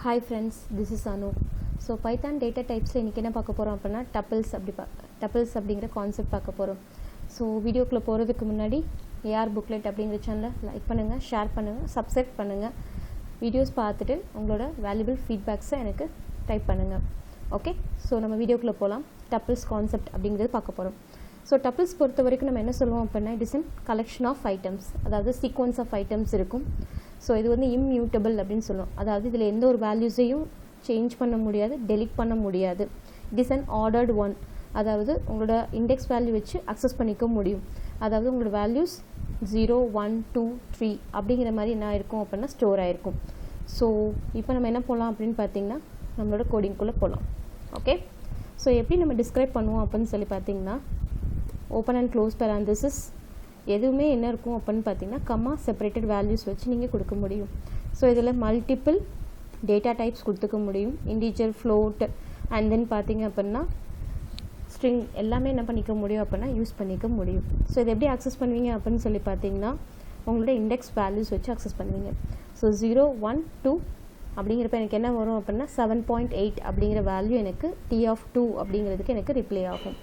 Hi friends, this is Anu. So Python data types இன்றைக்கி என்ன பார்க்க போகிறோம் அப்படின்னா டப்பிள்ஸ் அப்படிங்கிற கான்செப்ட் பார்க்க போகிறோம். ஸோ வீடியோக்குள்ளே போகிறதுக்கு முன்னாடி ஏஆர் புக்லெட் அப்படிங்கிற சேனலை லைக் பண்ணுங்கள், ஷேர் பண்ணுங்கள், சப்ஸ்கிரைப் பண்ணுங்கள். வீடியோஸ் பார்த்துட்டு உங்களோட வேல்யூபிள் ஃபீட்பேக்ஸை எனக்கு டைப் பண்ணுங்கள். ஓகே, ஸோ நம்ம வீடியோக்குள்ளே போகலாம். டப்பிள்ஸ் கான்செப்ட் அப்படிங்கிறது பார்க்க போகிறோம். ஸோ டப்பிள்ஸ் பொறுத்த வரைக்கும் நம்ம என்ன சொல்லுவோம் அப்படின்னா, it is an collection of items, அதாவது சீக்வன்ஸ் ஆஃப் ஐட்டம்ஸ் இருக்கும். ஸோ இது வந்து இம்மியூட்டபிள் அப்படின்னு சொல்லுவோம். அதாவது இதில் எந்த ஒரு வேல்யூஸையும் சேஞ்ச் பண்ண முடியாது, டெலிட் பண்ண முடியாது. It is an ordered one, அதாவது உங்களோட இண்டெக்ஸ் வேல்யூ வச்சு அக்சஸ் பண்ணிக்க முடியும். அதாவது உங்களோட வேல்யூஸ் 0, 1, 2, 3 அப்படிங்கிற மாதிரி என்ன ஆயிருக்கும் அப்படின்னா ஸ்டோர் ஆகிருக்கும். ஸோ இப்போ நம்ம என்ன போகலாம் அப்படின்னு பார்த்தீங்கன்னா, நம்மளோட கோடிங்குள்ளே போகலாம். ஓகே, ஸோ எப்படி நம்ம டிஸ்கிரைப் பண்ணுவோம் அப்படின்னு சொல்லி பார்த்தீங்கன்னா, ஓப்பன் அண்ட் க்ளோஸ் பேராந்தசிஸ் எதுவுமே என்ன இருக்கும் அப்படின்னு பார்த்தீங்கன்னா, கம்மா செப்பரேட்டட் வேல்யூஸ் வச்சு நீங்கள் கொடுக்க முடியும். ஸோ இதில் மல்டிபிள் டேட்டா டைப்ஸ் கொடுத்துக்க முடியும், இன்டீஜர், ஃப்ளோட், அண்ட் தென் பார்த்தீங்க அப்படின்னா ஸ்ட்ரிங் எல்லாமே என்ன பண்ணிக்க முடியும் அப்படின்னா யூஸ் பண்ணிக்க முடியும். ஸோ இதை எப்படி அக்சஸ் பண்ணுவீங்க அப்படின்னு சொல்லி பார்த்தீங்கன்னா, உங்களோட இண்டெக்ஸ் வேல்யூஸ் வச்சு அக்சஸ் பண்ணுவீங்க. ஸோ 0, 1, 2 அப்படிங்கிறப்ப எனக்கு என்ன வரும் அப்படின்னா 7.8 அப்படிங்கிற வேல்யூ எனக்கு T(2) அப்படிங்கிறதுக்கு எனக்கு ரிப்ளை ஆகும்.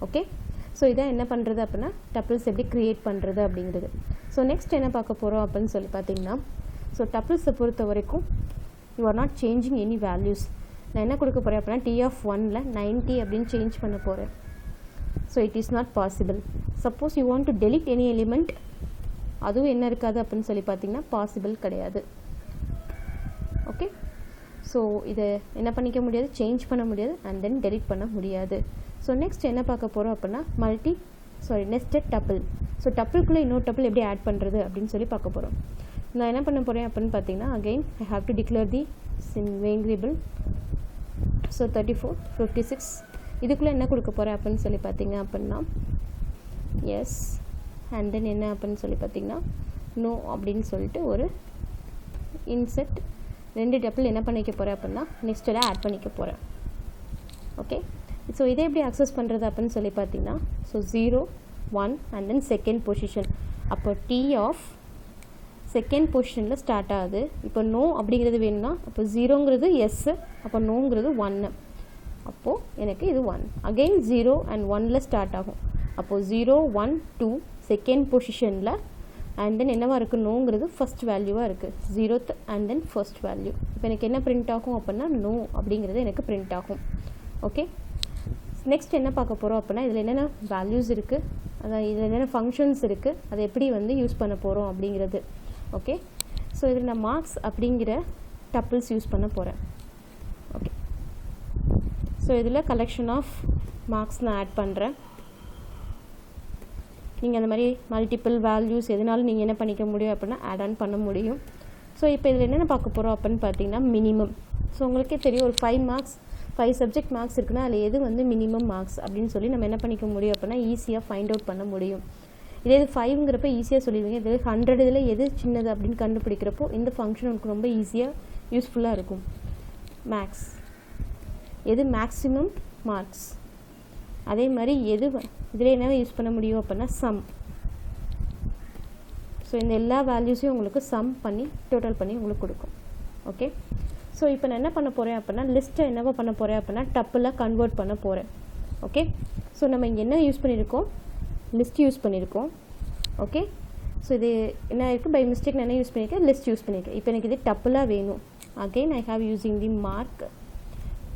ஓகே, ஸோ இதான் என்ன பண்ணுறது அப்படின்னா டப்பிள்ஸ் எப்படி க்ரியேட் பண்ணுறது அப்படிங்கிறது. ஸோ நெக்ஸ்ட் என்ன பார்க்க போகிறோம் அப்படின்னு சொல்லி பார்த்தீங்கன்னா, ஸோ டப்பிள்ஸை பொறுத்த வரைக்கும் you are not changing any values. நான் என்ன கொடுக்க போகிறேன் அப்படின்னா T(1)ல் 90 அப்படின்னு சேஞ்ச் பண்ண போகிறேன். So it is not possible. Suppose you want to delete any element, அதுவும் என்ன இருக்காது அப்படின்னு சொல்லி பார்த்தீங்கன்னா பாசிபிள் கிடையாது. ஓகே, ஸோ இதை என்ன பண்ணிக்க முடியாது, சேஞ்ச் பண்ண முடியாது, அண்ட் தென் டெலிட் பண்ண முடியாது. ஸோ நெக்ஸ்ட் என்ன பார்க்க போகிறோம் அப்படின்னா நெஸ்டட் டப்பிள். ஸோ டப்பிள்குள்ளே இன்னொரு டப்பிள் எப்படி ஆட் பண்ணுறது அப்படின்னு சொல்லி பார்க்க போகிறோம். நான் என்ன பண்ண போகிறேன் அப்படின்னு பார்த்தீங்கன்னா, again I have to declare the variable. So 34, 56 இதுக்குள்ளே என்ன கொடுக்க போகிறேன் அப்படின்னு சொல்லி பார்த்தீங்க அப்படின்னா எஸ், அண்ட் தென் என்ன அப்படின்னு சொல்லி பார்த்தீங்கன்னா நோ அப்படின்னு சொல்லிட்டு ஒரு இன்செட் 2 டப்பிள் என்ன பண்ணிக்க போகிறேன் அப்படின்னா நெக்ஸ்ட்டில் ஆட் பண்ணிக்க போகிறேன். ஓகே, ஸோ இதை எப்படி அக்சஸ் பண்ணுறது அப்படின்னு சொல்லி பார்த்தீங்கன்னா, so 0, 1 and then second position. அப்போ T ஆஃப் செகண்ட் பொசிஷனில் ஸ்டார்ட் ஆகுது. இப்போ நோ அப்படிங்கிறது வேணும்னா, அப்போ 0ங்கிறது எஸ்ஸு, அப்போ நோங்கிறது 1. அப்போது எனக்கு இது 1. அகெயின் 0 அண்ட் 1ல் ஸ்டார்ட் ஆகும். அப்போது 0, 1, 2 செகண்ட் பொசிஷனில், அண்ட் தென் என்னவாக இருக்குது, நோங்கிறது ஃபஸ்ட் வேல்யூவாக இருக்குது, 0th and then first value. இப்போ எனக்கு என்ன பிரிண்ட் ஆகும் அப்படின்னா நோ அப்படிங்கிறது எனக்கு பிரிண்ட் ஆகும். ஓகே, நெக்ஸ்ட் என்ன பார்க்க போகிறோம் அப்படின்னா, இதில் என்னென்ன வேல்யூஸ் இருக்குது, அதான் இதில் என்னென்ன ஃபங்க்ஷன்ஸ் இருக்குது, அதை எப்படி வந்து யூஸ் பண்ண போகிறோம் அப்படிங்கிறது. ஓகே, ஸோ இதில் நான் மார்க்ஸ் அப்படிங்கிற டப்பிள்ஸ் யூஸ் பண்ண போகிறேன். ஓகே, ஸோ இதில் கலெக்ஷன் ஆஃப் மார்க்ஸ் நான் ஆட் பண்ணுறேன். நீங்கள் அந்த மாதிரி மல்டிபிள் வேல்யூஸ் எதுனாலும் நீங்கள் என்ன பண்ணிக்க முடியும் அப்படின்னா ஆட் ஆன் பண்ண முடியும். ஸோ இப்போ இதில் என்னென்ன பார்க்க போகிறோம் அப்படின்னு பார்த்தீங்கன்னா மினிமம். ஸோ உங்களுக்கே தெரியும், ஒரு 5 சப்ஜெக்ட் மார்க்ஸ் இருக்குன்னா அதில் எது வந்து மினிமம் மார்க்ஸ் அப்படின்னு சொல்லி நம்ம என்ன பண்ணிக்க முடியும் அப்படின்னா ஈஸியாக ஃபைண்ட் அவுட் பண்ண முடியும். இதே இது 5ங்கிறப்ப ஈஸியாக சொல்லிடுவீங்க. இது 100 இதில் எது சின்னது அப்படின்னு கண்டுபிடிக்கிறப்போ இந்த ஃபங்க்ஷன் உங்களுக்கு ரொம்ப ஈஸியாக யூஸ்ஃபுல்லாக இருக்கும். மேக்ஸ் எது மேக்ஸிமம் மார்க்ஸ், அதே மாதிரி எது இதில் என்ன யூஸ் பண்ண முடியும் அப்படின்னா சம். ஸோ இந்த எல்லா வேல்யூஸையும் உங்களுக்கு சம் பண்ணி டோட்டல் பண்ணி உங்களுக்கு கொடுக்கும். ஓகே, ஸோ இப்போ நான் என்ன பண்ண போகிறேன் அப்படின்னா லிஸ்ட்டை என்னவோ பண்ண போகிறேன் அப்படின்னா டப்பில் கன்வெர்ட் பண்ண போகிறேன். ஓகே, ஸோ நம்ம இங்கே என்ன யூஸ் பண்ணியிருக்கோம், லிஸ்ட் யூஸ் பண்ணியிருக்கோம். ஓகே, ஸோ இது என்ன இருக்குது, பை மிஸ்டேக் நான் என்ன யூஸ் பண்ணியிருக்கேன், லிஸ்ட் யூஸ் பண்ணியிருக்கேன். இப்போ எனக்கு இது டப்பிளாக வேணும். Again I have using the mark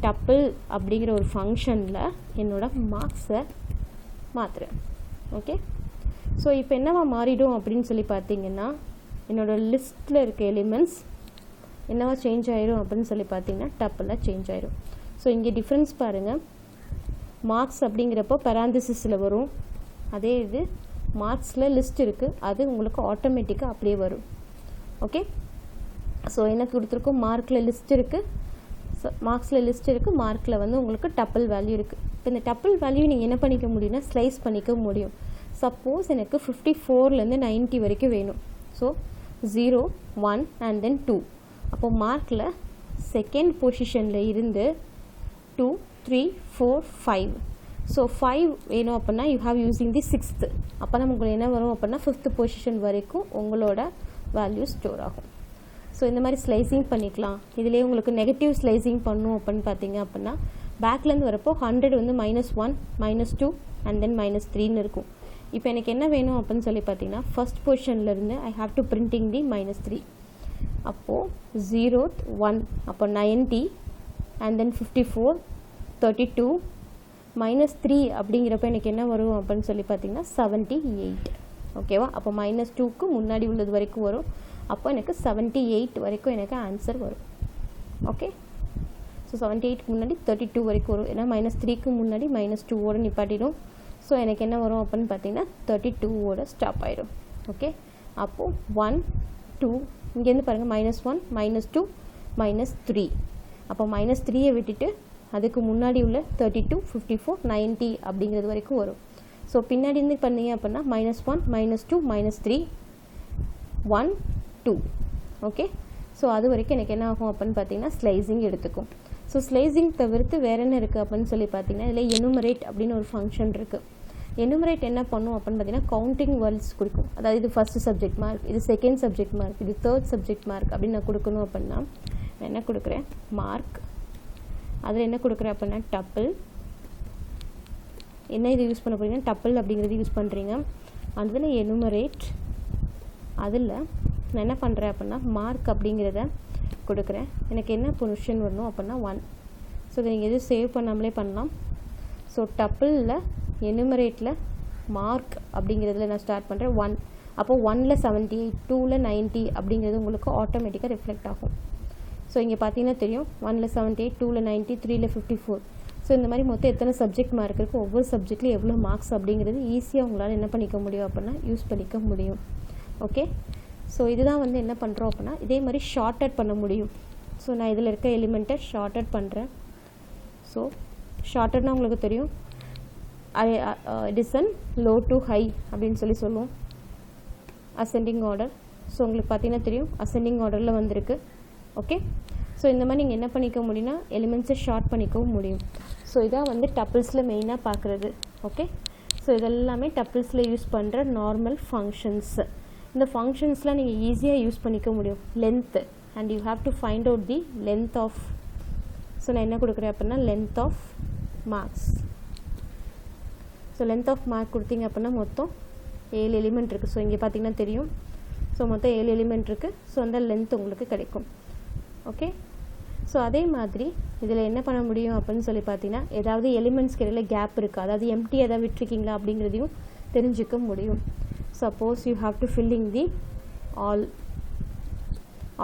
tuple அப்படிங்கிற ஒரு ஃபங்க்ஷனில் என்னோடய மார்க்ஸை மாற்றுறேன். ஓகே, ஸோ இப்போ என்னவா மாறிடும் அப்படின்னு சொல்லி பார்த்தீங்கன்னா, என்னோடய லிஸ்ட்டில் இருக்க எலிமெண்ட்ஸ் என்னவா சேஞ்ச் ஆயிரும் அப்படின்னு சொல்லி பார்த்தீங்கன்னா டப்பில் சேஞ்ச் ஆயிரும். ஸோ இங்கே டிஃப்ரென்ஸ் பாருங்கள், மார்க்ஸ் அப்படிங்கிறப்போ பேராந்தசிஸில் வரும், அதே இது மார்க்ஸில் லிஸ்ட் இருக்குது, அது உங்களுக்கு ஆட்டோமேட்டிக்காக அப்படியே வரும். ஓகே, ஸோ என்ன கொடுத்துருக்கோம், மார்க்கில் லிஸ்ட் இருக்குது, மார்க்ஸில் லிஸ்ட் இருக்குது, மார்க்கில் வந்து உங்களுக்கு டப்பிள் வேல்யூ இருக்குது. இப்போ இந்த டப்பிள் வேல்யூ நீங்கள் என்ன பண்ணிக்க முடியும்னா ஸ்லைஸ் பண்ணிக்க முடியும். சப்போஸ் எனக்கு 54லேருந்து 90 வரைக்கும் வேணும். So 0, 1 and then 2. அப்போது மார்க்கில் செகண்ட் பொசிஷனில் இருந்து 2, 3, 4, 5. ஸோ 5 வேணும் அப்படின்னா you have using the 6th. அப்போ நமக்கு என்ன வரும் அப்படின்னா 5th பொசிஷன் வரைக்கும் உங்களோட வேல்யூ ஸ்டோர் ஆகும். ஸோ இந்த மாதிரி ஸ்லைசிங் பண்ணிக்கலாம். இதிலே உங்களுக்கு நெகட்டிவ் ஸ்லைசிங் பண்ணும் அப்படின்னு பார்த்தீங்க அப்படின்னா பேக்லேருந்து வரப்போ 100 வந்து -1 -2 அண்ட் தென் -3ன்னு இருக்கும். இப்போ எனக்கு என்ன வேணும் அப்படின்னு சொல்லி பார்த்தீங்கன்னா ஃபர்ஸ்ட் பொசிஷன்லேருந்து I have to printing the -3. அப்போது 0th 1 அப்போ 90 அண்ட் தென் 54 32 -3 அப்படிங்கிறப்ப எனக்கு என்ன வரும் அப்படின்னு சொல்லி பார்த்தீங்கன்னா 78. ஓகேவா? அப்போ -2க்கு முன்னாடி உள்ளது வரைக்கும் வரும். அப்போ எனக்கு 78 வரைக்கும் எனக்கு ஆன்சர் வரும். ஓகே, ஸோ 78க்கு முன்னாடி 32 வரைக்கும் வரும். ஏன்னா -3க்கு முன்னாடி -2ஓட நிப்பாட்டிடும். ஸோ எனக்கு என்ன வரும் அப்படின்னு பார்த்தீங்கன்னா 32ஓட ஸ்டாப் ஆகிடும். ஓகே, அப்போது 1 2 இங்கேருந்து பாருங்கள் -1 -2 -3. அப்போ -3யை விட்டுட்டு அதுக்கு முன்னாடி உள்ள 32 54 90 அப்படிங்கிறது வரைக்கும் வரும். ஸோ பின்னாடி இருந்து பண்ணீங்க அப்படின்னா -1 -2 -3 1 2. ஓகே, ஸோ அது வரைக்கும் எனக்கு என்ன ஆகும் அப்படின்னு பார்த்தீங்கன்னா ஸ்லைசிங் எடுத்துக்கும். ஸோ ஸ்லைசிங் தவிர்த்து வேறு என்ன இருக்குது அப்படின்னு சொல்லி பார்த்தீங்கன்னா இதில் எனுமரேட் அப்படின்னு ஒரு ஃபங்க்ஷன் இருக்குது. எனுமரேட் என்ன பண்ணும் அப்படின்னு பார்த்தீங்கன்னா கவுண்டிங் வேர்ட்ஸ் கொடுக்கும். அதாவது இது ஃபர்ஸ்ட் சப்ஜெக்ட் மார்க், இது செகண்ட் சப்ஜெக்ட் மார்க், இது தேர்ட் சப்ஜெக்ட் மார்க் அப்படின்னு நான் கொடுக்கணும் அப்படின்னா நான் என்ன கொடுக்குறேன் மார்க். அதில் என்ன கொடுக்குறேன் அப்படின்னா டப்பிள். என்ன இது யூஸ் பண்ண போகிறீங்கன்னா டப்பிள் அப்படிங்கிறது யூஸ் பண்ணுறீங்க. அதில் எனுமரேட் அதில் நான் என்ன பண்ணுறேன் அப்படின்னா மார்க் அப்படிங்கிறத கொடுக்குறேன். எனக்கு என்ன பொசிஷன் வரணும் அப்படின்னா 1. ஸோ இதை நீங்கள் எதுவும் சேவ் பண்ணாமலே பண்ணலாம். ஸோ டப்பிளில் எனுமரேட்டில் மார்க் அப்படிங்கிறதுல நான் ஸ்டார்ட் பண்ணுறேன் 1. அப்போது 1ல் 78 2ல் 90 அப்படிங்கிறது உங்களுக்கு ஆட்டோமேட்டிக்காக ரிஃப்ளெக்ட் ஆகும். ஸோ இங்கே பார்த்தீங்கன்னா தெரியும் 1ல் 78 2ல் 90 3ல் 54. ஸோ இந்த மாதிரி மொத்தம் எத்தனை சப்ஜெக்ட் மார்க் இருக்குது, ஒவ்வொரு சப்ஜெக்ட்லையும் எவ்வளோ மார்க்ஸ் அப்படிங்கிறது ஈஸியாக உங்களால் என்ன பண்ணிக்க முடியும் அப்படின்னா யூஸ் பண்ணிக்க முடியும். ஓகே, ஸோ இதுதான் வந்து என்ன பண்ணுறோம் அப்படின்னா இதே மாதிரி ஷார்ட்டட் பண்ண முடியும். ஸோ நான் இதில் இருக்க எலிமெண்ட்டை ஷார்ட்டட் பண்ணுறேன். ஸோ ஷார்ட்டட்னா உங்களுக்கு தெரியும் டிசன் லோ டு ஹை அப்படின்னு சொல்லுவோம். Ascending order. ஸோ உங்களுக்கு பார்த்தீங்கன்னா தெரியும் அசெண்டிங் ஆர்டரில் வந்திருக்கு. ஓகே, ஸோ இந்த மாதிரி நீங்கள் என்ன பண்ணிக்க முடியும்னா எலிமெண்ட்ஸை ஷார்ட் பண்ணிக்கவும் முடியும். ஸோ இதான் வந்து டப்பிள்ஸில் மெயினாக பார்க்குறது. ஓகே, ஸோ இதெல்லாமே டப்பிள்ஸில் யூஸ் பண்ணுற நார்மல் ஃபங்க்ஷன்ஸ். இந்த ஃபங்க்ஷன்ஸ்லாம் நீங்கள் ஈஸியாக யூஸ் பண்ணிக்க முடியும். Length and you have to find out the length of. So நான் என்ன கொடுக்குறேன் அப்படின்னா length of marks. So length of mark கொடுத்தீங்க அப்படின்னா மொத்தம் 7 எலிமெண்ட் இருக்குது. ஸோ இங்கே பார்த்தீங்கன்னா தெரியும். ஸோ மொத்தம் 7 எலிமெண்ட் இருக்குது. ஸோ அந்த லென்த் உங்களுக்கு கிடைக்கும். ஓகே, ஸோ அதே மாதிரி இதில் என்ன பண்ண முடியும் அப்படின்னு சொல்லி பார்த்தீங்கன்னா ஏதாவது எலிமெண்ட்ஸ்க்கு இடையில கேப் இருக்குது, அதாவது எம்டி எதாவது விட்டுருக்கீங்களா அப்படிங்கிறதையும் தெரிஞ்சுக்க முடியும். Suppose you have to filling the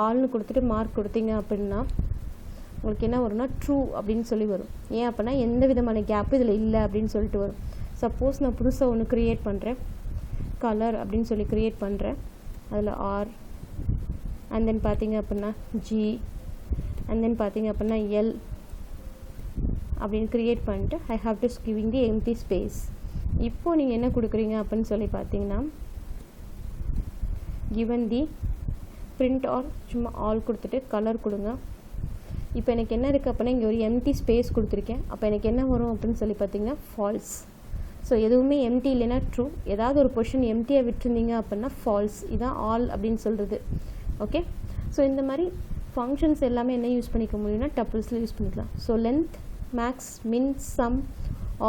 ஆல்னு கொடுத்துட்டு மார்க் கொடுத்தீங்க அப்படின்னா உங்களுக்கு என்ன வரும்னா ட்ரூ அப்படின்னு சொல்லி வரும். ஏன் அப்படின்னா எந்த விதமான கேப்பு இதில் இல்லை அப்படின்னு சொல்லிட்டு வரும். சப்போஸ் நான் புதுசாக ஒன்று க்ரியேட் பண்ணுறேன், கலர் அப்படின்னு சொல்லி க்ரியேட் பண்ணுறேன். அதில் ஆர் அண்ட் தென் பார்த்தீங்க அப்படின்னா ஜி அண்ட் தென் பார்த்தீங்க அப்படின்னா எல் அப்படின்னு க்ரியேட் பண்ணிட்டு I have to giving the empty space. இப்போது நீங்கள் என்ன கொடுக்குறீங்க அப்படின்னு சொல்லி பார்த்தீங்கன்னா given தி print or சும்மா ஆல் கொடுத்துட்டு கலர் கொடுங்க. இப்போ எனக்கு என்ன இருக்குது அப்படின்னா இங்கே ஒரு எம்டி ஸ்பேஸ் கொடுத்துருக்கேன். அப்போ எனக்கு என்ன வரும் அப்படின்னு சொல்லி பார்த்தீங்கன்னா ஃபால்ஸ். ஸோ எதுவுமே எம்டி இல்லைன்னா ட்ரூ, ஏதாவது ஒரு பொசிஷன் எம்டியாக விட்டுருந்தீங்க அப்படின்னா ஃபால்ஸ். இதுதான் ஆல் அப்படின்னு சொல்கிறது. ஓகே, ஸோ இந்த மாதிரி ஃபங்க்ஷன்ஸ் எல்லாமே என்ன யூஸ் பண்ணிக்க முடியும்னா டப்பிள்ஸில் யூஸ் பண்ணிக்கலாம். So length, max, min, sum,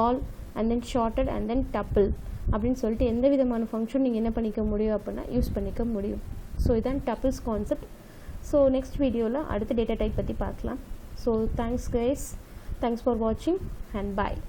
all and then sorted and then tuple அப்படின்னு சொல்லிட்டு எந்த விதமான ஃபங்க்ஷன் நீங்கள் என்ன பண்ணிக்க முடியும் அப்படின்னா யூஸ் பண்ணிக்க முடியும். ஸோ இதான் டப்பிள்ஸ் கான்செப்ட். ஸோ நெக்ஸ்ட் வீடியோவில் அடுத்த டேட்டா டைப் பற்றி பார்க்கலாம். So thanks guys, thanks for வாட்சிங் அண்ட் பாய்.